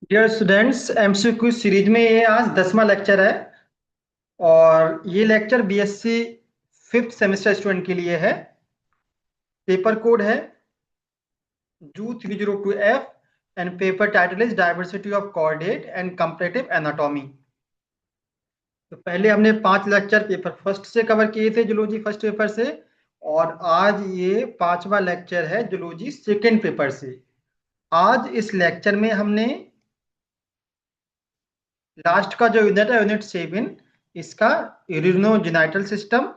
Dear students, MCQ series में ये आज 10वां लेक्चर है। और ये lecture BSc fifth semester student के लिए है। पेपर कोड है जू 302F and paper title is diversity of coordinate and comparative anatomy. तो पहले हमने 5 लेक्चर पेपर फर्स्ट से कवर किए थे, जूलॉजी फर्स्ट पेपर से। और आज ये 5वां लेक्चर है जूलॉजी सेकेंड पेपर से। आज इस लेक्चर में हमने लास्ट का जो यूनिट है, यूनिट 7, इसका यूरिनोजेनिटल सिस्टम,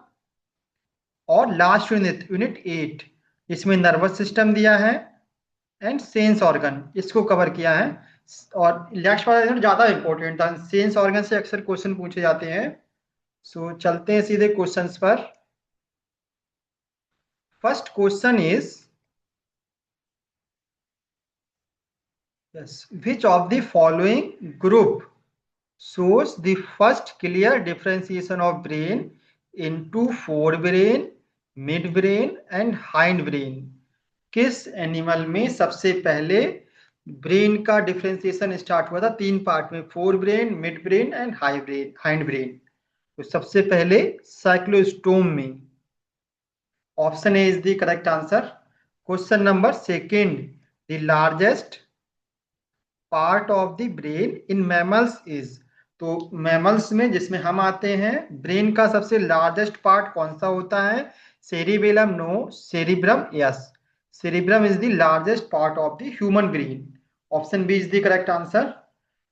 और लास्ट यूनिट यूनिट 8, इसमें नर्वस सिस्टम दिया है एंड सेंस ऑर्गन, इसको कवर किया है। और लास्ट वाला यूनिट ज्यादा इंपॉर्टेंट था, सेंस ऑर्गन से अक्सर क्वेश्चन पूछे जाते हैं। सो चलते हैं सीधे क्वेश्चंस पर। First question is, yes, which of the following group shows the first clear differentiation of brain into forebrain, midbrain and hindbrain? किस एनिमल में सबसे पहले ब्रेन का डिफरेंशिएशन स्टार्ट हुआ था 3 पार्ट में, fore brain, mid brain and hind brain? तो सबसे पहले साइक्लोस्टोम में। Option A is the correct answer. Question number second, the largest part of the brain in mammals is. तो मैमल्स में, जिसमें हम आते हैं, ब्रेन का सबसे लार्जेस्ट पार्ट कौन सा होता है? Cerebellum no, cerebrum yes. Cerebrum is the largest part of the human brain. Option B is the correct answer.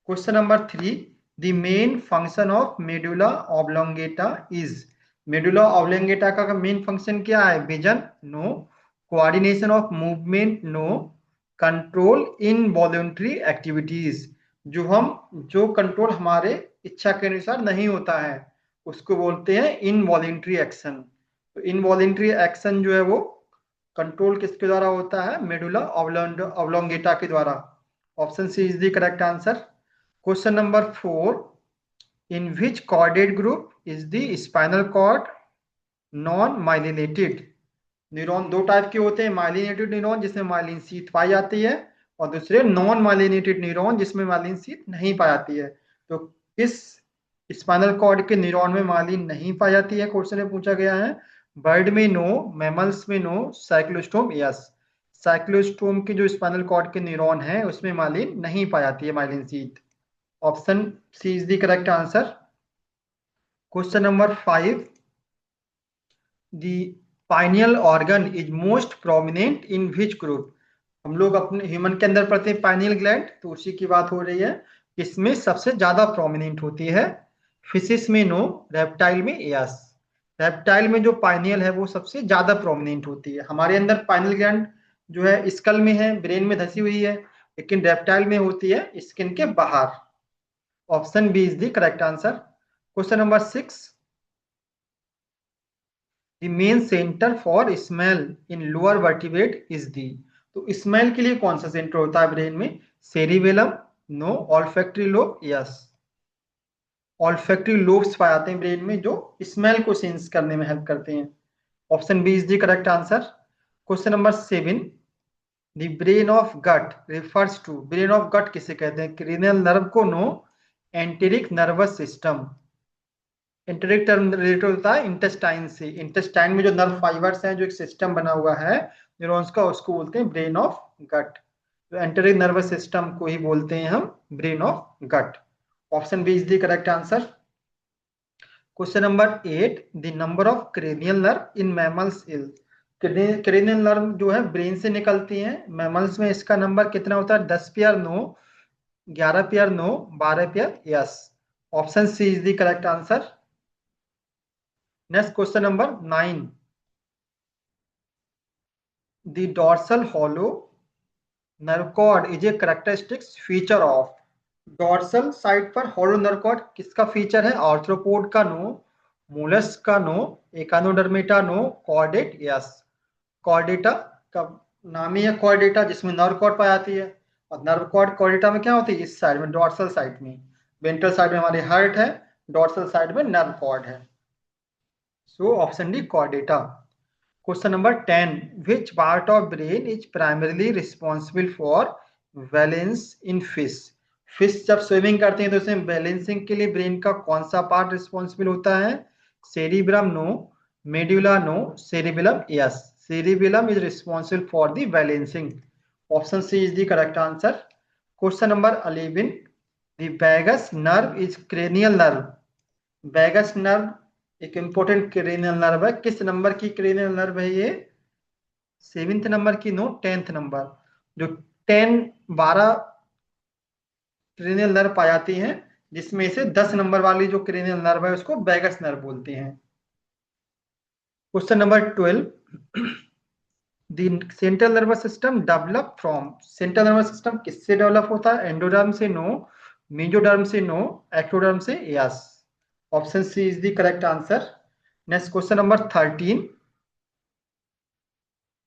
Question number 3, the main function of medulla oblongata is. Medulla oblongata का main function क्या है? Vision no, coordination of movement no, control involuntary activities. जो control हमारे इच्छा के अनुसार नहीं होता है, उसको बोलते हैं इनवॉल्यूंटरी एक्शन। तो इनवॉल्यूंटरी एक्शन जो है वो कंट्रोल किसके द्वारा होता है? मेडुला ऑब्लोंगेटा के द्वारा। Option C is the correct answer. Question number 4, in which chordate group is the spinal cord non myelinated? Neuron दो टाइप के होते हैं, माइलिनेटेड न्यूरॉन जिसमें माइलिन शीथ पाई जाती है, और दूसरे नॉन माइलिनेटेड न्यूरॉन जिसमें माइलिन शीथ नहीं पाई जाती है। तो किस स्पाइनल कॉर्ड के न्यूरॉन में माइलिन नहीं पाई जाती है, क्वेश्चन में पूछा गया है। बर्ड में नो, मैमल्स में नो, साइक्लोस्टोम यस। साइक्लोस्टोम के जो स्पाइनल कॉर्ड के न्यूरॉन है उसमें माइलिन नहीं पाई जाती है, myelin sheath. Option C is the correct answer. Question number 5, the pineal organ is most prominent in which group? हम लोग अपने ह्यूमन के अंदर पढ़ते हैं पाइनियल ग्लैंड, तो उसी की बात हो रही है। इसमें सबसे ज्यादा प्रोमिनेंट होती है। फिशिस में नो, रेप्टाइल में यस। रेप्टाइल में जो पाइनियल है वो सबसे ज्यादा प्रोमिनेंट होती है। हमारे अंदर पाइनियल ग्लैंड जो है स्कल में है, ब्रेन में धसी हुई है, लेकिन रेप्टाइल में होती है स्किन के बाहर। Option B is the correct answer. Question number 6, the main centre for smell in lower vertebrate is the. तो स्मेल के लिए कौन सा सेंटर होता है ब्रेन में? Cerebellum no, olfactory lobe yes. Olfactory lobes पाए जाते हैं ब्रेन में जो स्मेल को सेंस करने में हेल्प करते हैं। Option B is the correct answer. Question number 7, the brain of gut refers to. Brain of gut किसे कहते हैं? क्रेनियल नर्व को no, enteric nervous system. Enteric term related होता है इंटेस्टाइन से। इंटेस्टाइन में जो नर्व फाइबर्स हैं, जो एक सिस्टम बना हुआ है न्यूरॉन्स का, उसको बोलते हैं ब्रेन ऑफ गट। तो एंटेरिक नर्वस सिस्टम को ही बोलते हैं हम brain of gut. Option B is the correct answer. Question number 8, the number of cranial nerve in mammals is. Cranial nerve जो है ब्रेन से निकलती हैं। मैमल्स में इसका नंबर कितना होता है? 10 pair no, 11 pair no, 12 pair yes. Option C is the correct answer. Next question number 9, the dorsal hollow nerve cord is a characteristics feature of. Dorsal side पर हॉलो नर्व कॉर्ड किसका feature है? Arthropod का no, mollusc का no, echinodermata no, chordate yes. Chordata का नाम ही है Chordata, जिसमें nerve cord पाई जाती है। और नर्व कॉर्ड कॉर्डेटा में क्या होती है? इस साइड में, डॉर्सल साइड में। वेंट्रल साइड में हमारे हार्ट है, डॉर्सल साइड में नर्व कॉर्ड है। So option D Chordata. Question number 10. Which part of brain is primarily responsible for valence in fish? Fish जब स्विमिंग करते हैं तो उसमें बैलेंसिंग के लिए ब्रेन का कौन सा पार्ट रिस्पॉन्सिबल होता है? Cerebrum no, medulla no, cerebellum yes. Cerebellum is responsible for the balancing. Option C is the correct answer. Question number 11, the vagus nerve is cranial nerve. Vagus nerve एक important cranial nerve है। किस number की cranial nerve है ये? 7th number की? No, 10th number. जो 12 cranial nerve पाई जाती हैं, जिसमें से 10 नंबर वाली जो क्रेनियल नर्व है उसको वैगस नर्व बोलते हैं। Question number 12, the central nervous system develop from. Central nervous system किससे डेवलप होता है? एंडोडर्म से? नो। मेसोडर्म से? नो। एक्टोडर्म से? Yes. Option C is the correct answer. Next question number 13,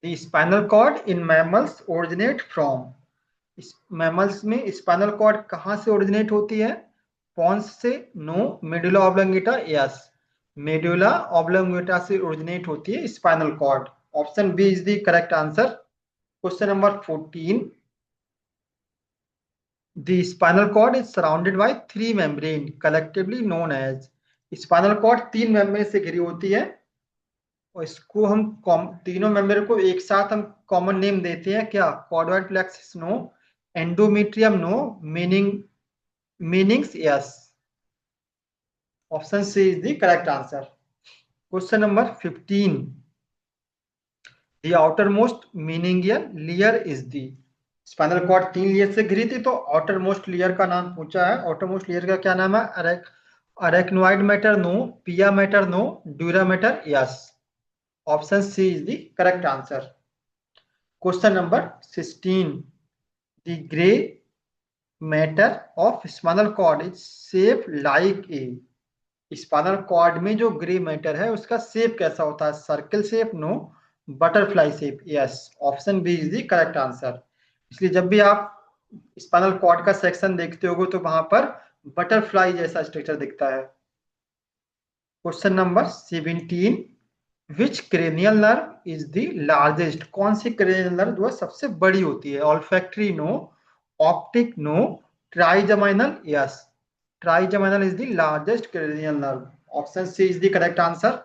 the spinal cord in mammals originate from. Mammals में spinal cord कहाँ से originate होती है? पॉन्स से? No. Medulla oblongata? Yes. Medulla oblongata से originate होती है spinal cord. Option B is the correct answer. Question number 14, the spinal cord is surrounded by 3 membrane collectively known as. Spinal cord 3 membrane से घिरी होती है और इसको हम तीनों मेम्ब्रेन को एक साथ हम कॉमन नेम देते हैं क्या? Choroid plexus? No. Endometrium? No. Meninges? Yes. Option C is the correct answer. Question number 15, the outermost meningeal layer is the. Spinal cord 3 layer से घिरी थी तो आउटर मोस्ट लेयर का नाम पूछा है। आउटर मोस्ट लेयर का क्या नाम है? Arachnoid matter? No. Pia matter? No. Dura matter? Yes. Option C is the correct answer. Question number 16, the grey matter of spinal cord is shape like a. Spinal cord में जो grey matter है उसका shape कैसा होता है? Circle shape? No. Butterfly shape? Yes. Option B is the correct answer. इसलिए जब भी आप स्पाइनल कॉर्ड का सेक्शन देखते होगे तो वहां पर बटरफ्लाई जैसा स्ट्रक्चर दिखता है। Question number 17, which cranial nerve is the largest. कौन सी क्रेनियल नर्व जो है सबसे बड़ी होती है? Olfactory? No. Optic? No. Trigeminal? Yes. Trigeminal is the largest cranial nerve. Option C is the correct answer.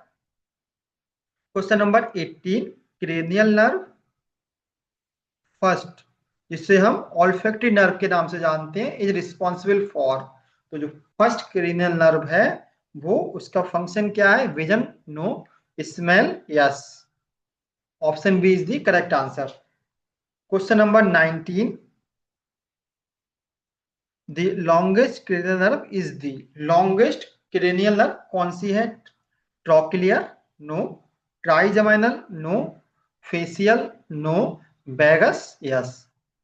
Question number 18, cranial nerve first, जिसे हम ऑल्फैक्टरी नर्व के नाम से जानते हैं, इज रिस्पॉन्सिबल फॉर। तो जो फर्स्ट क्रेनियल नर्व है वो उसका फंक्शन क्या है? Vision? No. Smell? Yes. Option B is the correct answer. Question number 19, the longest cranial nerve is the. Longest cranial nerve कौन सी है? Trochlear? No. Trigeminal? No. Facial? No. Vagus? Yes.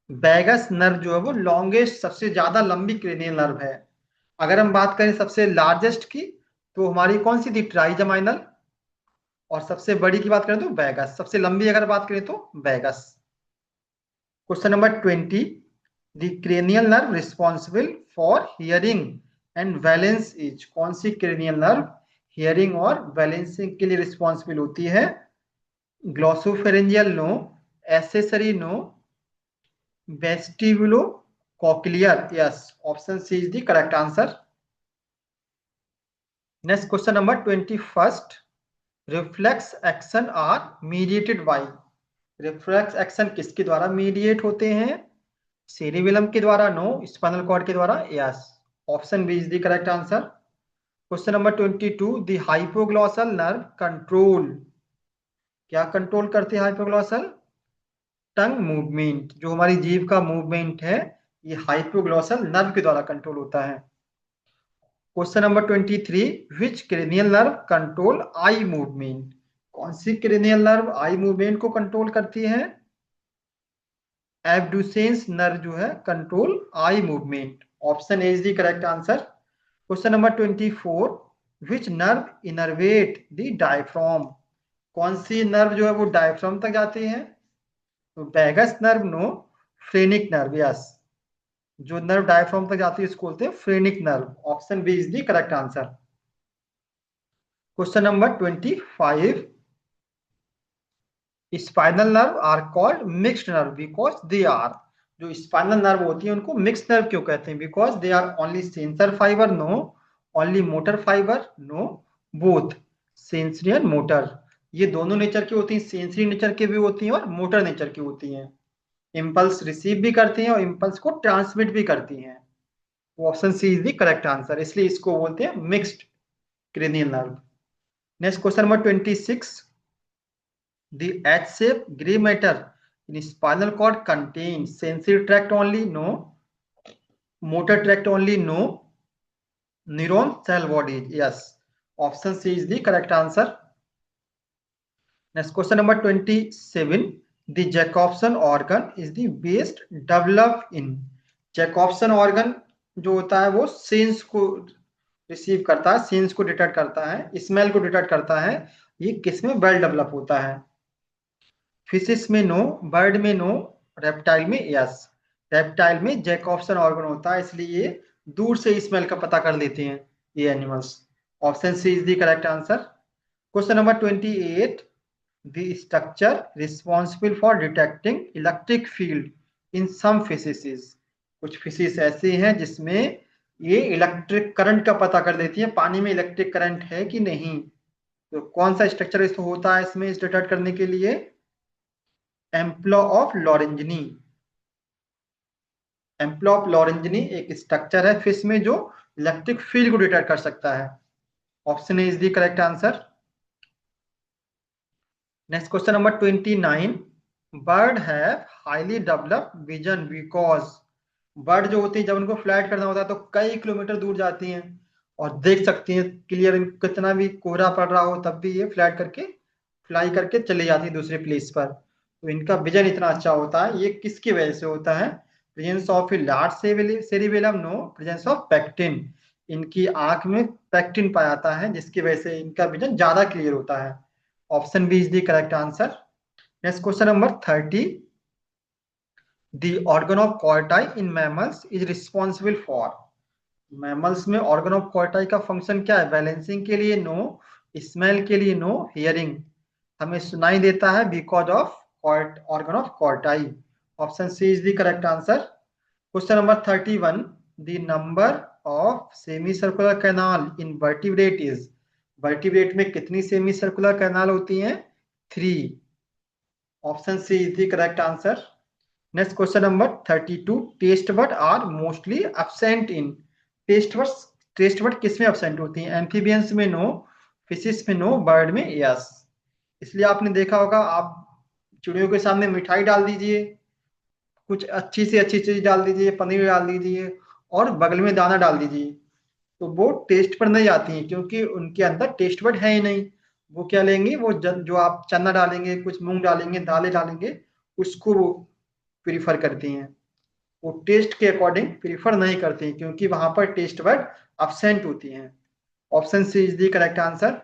Vagus nerve जो है वो longest, सबसे ज्यादा लंबी cranial nerve है। अगर हम बात करें सबसे लार्जेस्ट की तो हमारी कौन सी थी? ट्राइजेमिनल। और सबसे बड़ी की बात करें तो वैगस। सबसे लंबी अगर बात करें तो vagus. Question number 20, the cranial nerve responsible for hearing and balance is. कौन सी क्रेनियल नर्व हियरिंग और बैलेंसिंग के लिए रिस्पॉन्सिबल होती है? Glossopharyngeal? No. Accessory? No. Vestibulocochlear? Yes. Option C is the correct answer. Next question number 21, reflex action are mediated by. Reflex action किसके द्वारा mediate होते हैं? सेरिबेलम के द्वारा? नो। स्पाइनल कॉर्ड के द्वारा? Yes. Option B is the correct answer. Question number 22, the hypoglossal nerve control. क्या control करते हैं हाइपोग्लॉसल? टंग मूवमेंट। जो हमारी जीभ का मूवमेंट है ये हाइपोग्लॉसल नर्व के द्वारा कंट्रोल होता है। Question number 23, which cranial nerve control eye movement. कौन सी क्रेनियल नर्व आई मूवमेंट को कंट्रोल करती है? एब्ड्यूसेंस नर्व जो है control eye movement. Option A is the correct answer. Question number 24, which nerve innervate the diaphragm. कौन सी nerve जो है वो डायफ्राम तक जाती है? तो vagus nerve? No. Phrenic nerve? Yes. जो नर्व डायफ्राम तक जाती है इसको बोलते हैं phrenic nerve. Option B is the correct answer. Question number 25, spinal nerve are called mixed nerve because they are. जो स्पाइनल नर्व होती है उनको मिक्स नर्व क्यों कहते हैं? Because they are only sensor fibre, no only motor fibre, no both sensory and motor. ये दोनों nature की होती हैं, सेंसरी नेचर की भी होती हैं और मोटर नेचर की होती हैं। इम्पल्स रिसीव भी करती हैं और इम्पल्स को ट्रांसमिट भी करती हैं। Option C is the correct answer, इसलिए इसको बोलते हैं mixed cranial nerve. Next question number 26, the H shape gray matter in spinal cord contains sensory tract only, no motor tract only, no neuron cell bodies, yes, option C is the correct answer. Next question number 27, the Jacobson organ is the best developed in, Jacobson organ जो होता है वो sense को receive करता है, sense को detect करता है, स्मेल को डिटेक्ट करता है, ये किसमें वेल डेवलप होता है? फिशिस में नो, बर्ड में नो, रेप्टाइल में यस। रेप्टाइल में जैकॉब्सन ऑर्गन होता है, इसलिए ये दूर से स्मेल का पता कर लेते हैं ये animals. Option C is the correct answer. Question number 28, the structure responsible for detecting electric field in some fishes. कुछ फिशेस ऐसे हैं जिसमें ये इलेक्ट्रिक करंट का पता कर देती है, पानी में इलेक्ट्रिक करंट है कि नहीं। तो कौन सा स्ट्रक्चर इसको होता है इसमें इस डिटेक्ट करने के लिए? एम्प्लो ऑफ लॉरेंजनी। एम्प्लो ऑफ लॉरेंजनी एक स्ट्रक्चर है फिश में जो इलेक्ट्रिक फील्ड को डिटेक्ट कर सकता है। Option A is the correct answer. Next question number 29, bird have highly developed vision because, bird जो होती है जब उनको फ्लाइट करना होता है तो कई किलोमीटर दूर जाती हैं और देख सकती हैं क्लियर, कितना भी कोहरा पड़ रहा हो तब भी ये फ्लाई करके चली जाती है दूसरे प्लेस पर। तो इनका विजन इतना अच्छा होता है, ये किसकी वजह से होता है? Presence of a large cerebellum, no presence of pecten. इनकी आंख में पैक्टिन पाया जाता है जिसकी वजह से इनका विजन ज्यादा क्लियर होता है। Option B is the correct answer. Next question number 30, the organ of Corti in mammals is responsible for, mammals में ऑर्गन ऑफ कॉर्टाई का फंक्शन क्या है? बैलेंसिंग के लिए नो, स्मेल के लिए नो, हियरिंग, हमें सुनाई देता है because of organ of Corti. Option C is the correct answer. Question number 31, the number of semi circular canal in vertebrate is, vertebrate में कितनी सेमी सर्कुलर कैनाल होती हैं? 3। Option C is the correct answer. Next question number 32, taste bird are mostly absent in, taste bird किस में absent होती हैं? Amphibians में no, fishes में नो, बर्ड में यस। इसलिए आपने देखा होगा, आप चिड़ियों के सामने मिठाई डाल दीजिए, कुछ अच्छी से अच्छी चीज डाल दीजिए, पनीर डाल दीजिए और बगल में दाना डाल दीजिए, तो वो टेस्ट पर नहीं आती हैं क्योंकि उनके अंदर टेस्ट बर्ड है ही नहीं। वो क्या लेंगे, वो जो आप चना डालेंगे, कुछ मूंग डालेंगे, दालें डालेंगे, उसको वो प्रीफर करती हैं। वो टेस्ट के अकॉर्डिंग प्रीफर नहीं करती हैं क्योंकि वहां पर टेस्ट बर्ड अब्सेंट होती हैं। Option C is the correct answer.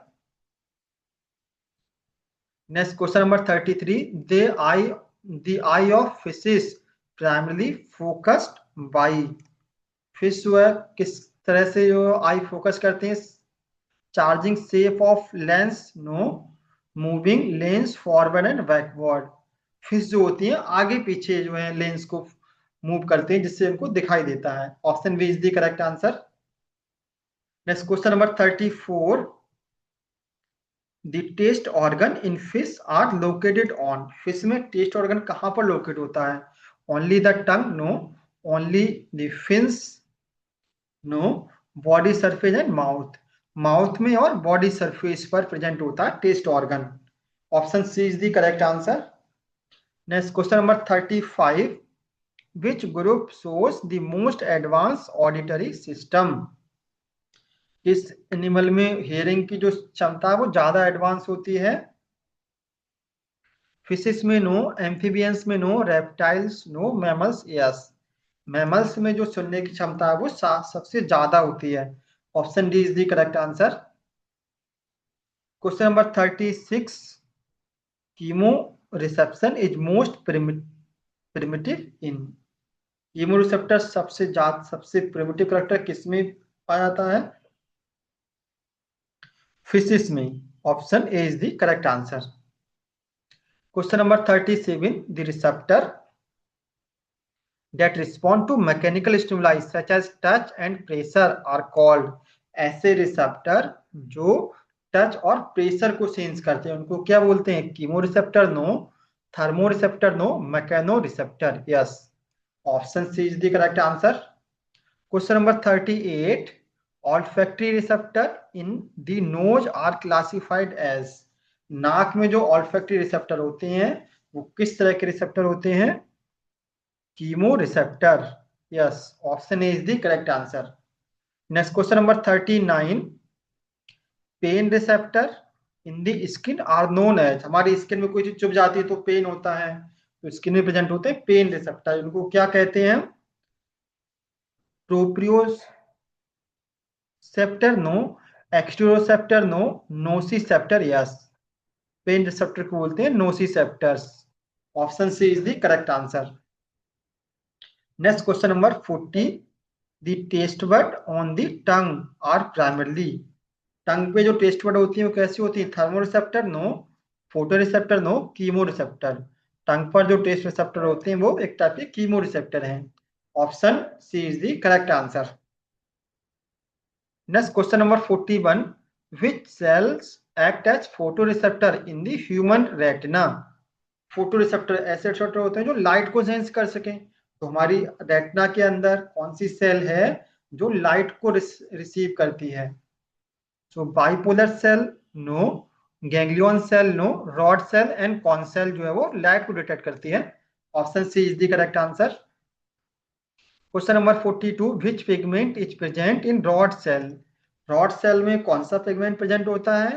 Next question number 33, the eye of fishes primarily focused by, fish जो है किस तरह से जो आई फोकस करते हैं? Charging shape of lens, no moving lens forward and backward, fish जो होती है आगे पीछे जो है लेंस को मूव करते हैं जिससे उनको दिखाई देता है। Option B is the correct answer. Next question number 34, the taste organ in fish are located on, fish में टेस्ट ऑर्गन कहाँ पर लोकेट होता है? Only the tongue, no only the fins, no body surface and mouth, mouth में और body surface पर present होता है taste organ. Option C is the correct answer. Next question number 35, which group shows the most advance auditory system, इस animal में hearing की जो क्षमता है वो ज्यादा एडवांस होती है? फिशिस में नो, एम्फीबियंस में no, reptiles no, mammals yes. Mammals में जो सुनने की क्षमता है वो सबसे ज्यादा होती है। Option D is the correct answer. Question number 36, chemo reception is most primitive in, chemo receptor सबसे प्रिमिटिव करेक्टर किसमें पाया जाता है? फिशिस में। Option A is the correct answer. Question number 37, the receptor that respond to mechanical stimuli such as touch and pressure are called. ऐसे receptor जो touch और pressure को सेंस करते हैं उनको क्या बोलते हैं? Chemo receptor no, thermo receptor no, mechano receptor. Yes, option C is the correct answer. Question number 38. Olfactory receptor in the nose are classified as. नाक में जो ऑल्फैक्टरी रिसेप्टर होते हैं वो किस तरह के रिसेप्टर होते हैं? Chemo receptor. Yes, option A is the correct answer. Next question number 39. Pain receptor in the skin are known as. हमारी स्किन में कोई चीज चुभ जाती है तो पेन होता है, तो स्किन में प्रेजेंट होते हैं पेन रिसेप्टर. उनको क्या कहते हैं? Proprioceptor no, exteroceptor no, nociceptor. Yes, pain receptor को बोलते हैं nociceptors. Option C is the correct answer. Next question number 40. The taste bud on the tongue are primarily. Tongue पे जो टेस्ट बड होती है वो कैसी होती है? Thermo receptor no, photoreceptor no, chemoreceptor. Tongue पर जो टेस्ट रिसेप्टर होते हैं वो एक टाइप के कीमो रिसेप्टर हैं. Option C is the correct answer. Next question number 41. Which cells act as photo receptor in the human retina. Photo receptor ऐसे receptor होते हैं जो लाइट को सेंस कर सकें. तो हमारी रेटिना के अंदर कौन सी सेल है जो लाइट को रिसीव करती है? So bipolar cell no, ganglion cell no, rod cell and cone cell जो है वो लाइट को डिटेक्ट करती है. Option C is the correct answer. Question number 42. Which pigment is present in rod cell. Rod cell में कौन सा pigment present होता है?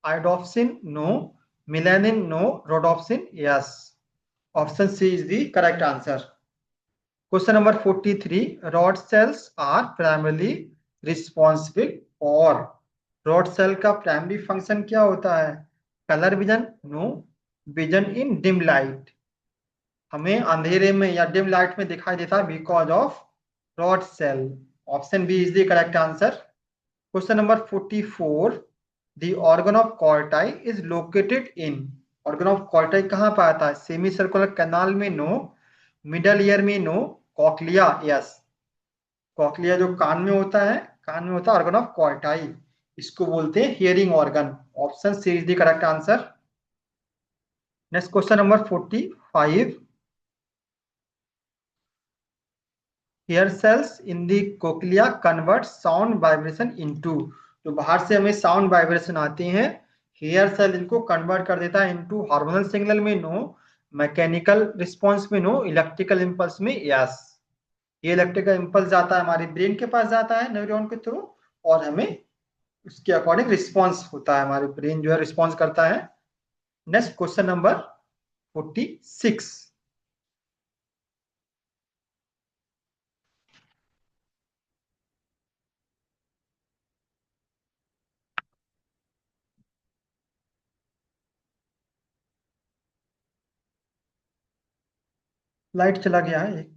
Iodopsin no, melanin no, rhodopsin. Yes, option C is the correct answer. Question number 43. Rod cells are primarily responsible for. Rod cell का primary function क्या होता है? Colour vision no, vision in dim light. हमें अंधेरे में या dim light में दिखाई देता है because of rod cell. Option B is the correct answer. Question number 44. The organ of Corti is located in. Organ of Corti कहाँ पर आता है? सेमी सर्कुलर कैनाल में नो, मिडल ईयर में नो, कॉक्लिया. यस, कॉक्लिया जो कान में होता है, कान में होता है ऑर्गन ऑफ कॉर्टाई, इसको बोलते हैं hearing organ. Option C is the correct answer. Next question number 45. Hair cells in the cochlea convert sound vibration into. जो बाहर से हमें साउंड वाइब्रेशन आते हैं, हेयर सेल इनको कन्वर्ट कर देता है इनटू हार्मोनल सिग्नल में नो, मैकेनिकल रिस्पांस में नो, इलेक्ट्रिकल इंपल्स में. यस, ये इलेक्ट्रिकल इंपल्स जाता है हमारे ब्रेन के पास, जाता है न्यूरॉन के थ्रू, और हमें उसके अकॉर्डिंग रिस्पॉन्स होता है, हमारे ब्रेन जो है रिस्पॉन्स करता है. Next question number 46. लाइट चला गया है एक.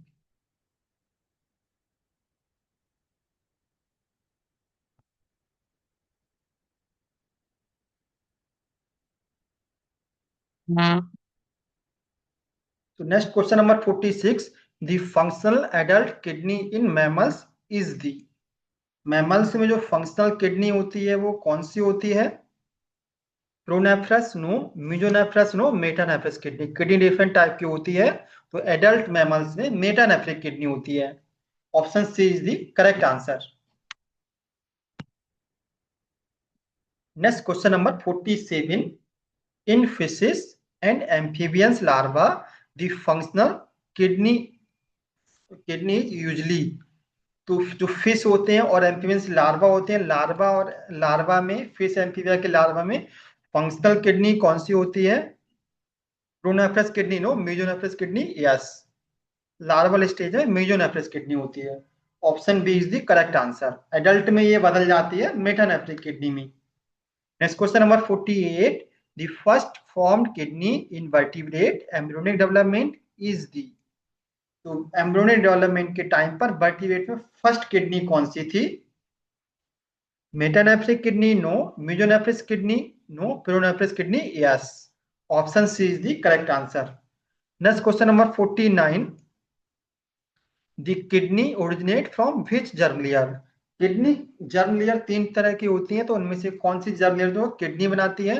तो next question number 46. The functional adult kidney in mammals is the. Mammals में जो फंक्शनल किडनी होती है वो कौन सी होती है? Pronephros no, mesonephros no, metanephros kidney. Kidney different type की होती है, तो एडल्ट मैमल्स में मेटानेफ्रिक किडनी होती है. Option C is the correct answer. Next question number 47. In fishes and amphibians larva the functional kidney kidney usually. तो जो fish होते हैं और एम्फीबियंस लार्वा होते हैं, लार्वा और लार्वा में, फिश एम्फीबिया के लार्वा में फंक्शनल किडनी कौन सी होती है? Pronephros kidney no, mesonephros kidney. Yes, larval stage में मेजोनेफ्रस किडनी होती है. Option B is the correct answer. Adult में ये बदल जाती है मेटानेफ्रिक किडनी में. Next question number 48. The first formed kidney in vertebrate embryonic development is the. तो एम्ब्रियोनिक डेवलपमेंट के टाइम पर वर्टिब्रेट में फर्स्ट किडनी कौन सी थी? Metanephric kidney no, mesonephros kidney no, pronephros kidney. Yes, option C is the correct answer. Next question number 49. The kidney originate from which germ layer? Kidney germ layer 3 तरह की होती है, तो उनमें से कौन सी जर्म लेयर जो किडनी बनाती है?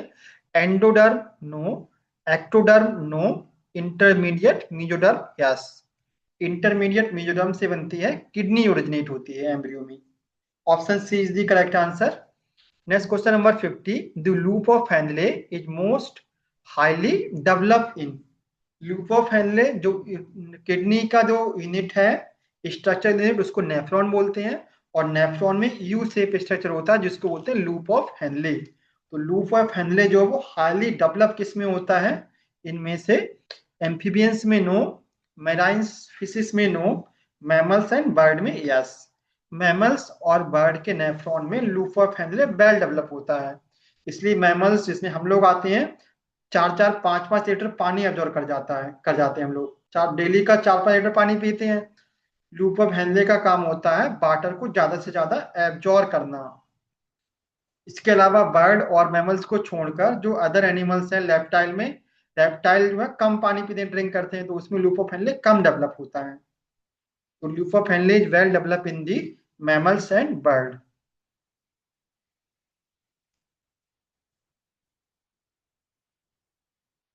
Endoderm no, ectoderm no, intermediate mesoderm yes. Intermediate mesoderm से बनती है, किडनी ओरिजिनेट होती है एम्ब्रियो में। Option C is the correct answer. Next question number 50, the loop of Henle is most highly developed in? Loop of Henle जो kidney का जो unit है, स्ट्रक्चर यूनिट, उसको नेफ्रॉन बोलते हैं। और नेफ्रॉन में यू शेप स्ट्रक्चर होता है जिसको बोलते हैं लूप ऑफ हेनले। तो लूप ऑफ हेनले जो है वो हाईली डेवलप किस में होता है? इनमें से एम्फीबियंस में नो, मैराइन फिशिस में नो, मैमल्स एंड बर्ड में यस। मैमल्स और बर्ड के नेफ्रॉन में loop of Henle well develop होता है। इसलिए मैमल्स जिसमें हम लोग आते हैं, 4-4 5-5 लीटर पानी एब्जॉर्ब कर जाते हैं हम लोग, चार डेली का 4-5 लीटर पानी पीते हैं। लूप ऑफ हेनले का काम होता है वाटर को ज्यादा से ज्यादा एब्जॉर्ब करना। इसके अलावा बर्ड और मैमल्स को छोड़कर जो अदर एनिमल्स हैं, रेप्टाइल जो है कम पानी पीते हैं, ड्रिंक करते हैं, तो उसमें loop of Henle come develop होता है। तो loop of Henle is well develop in the mammals and bird.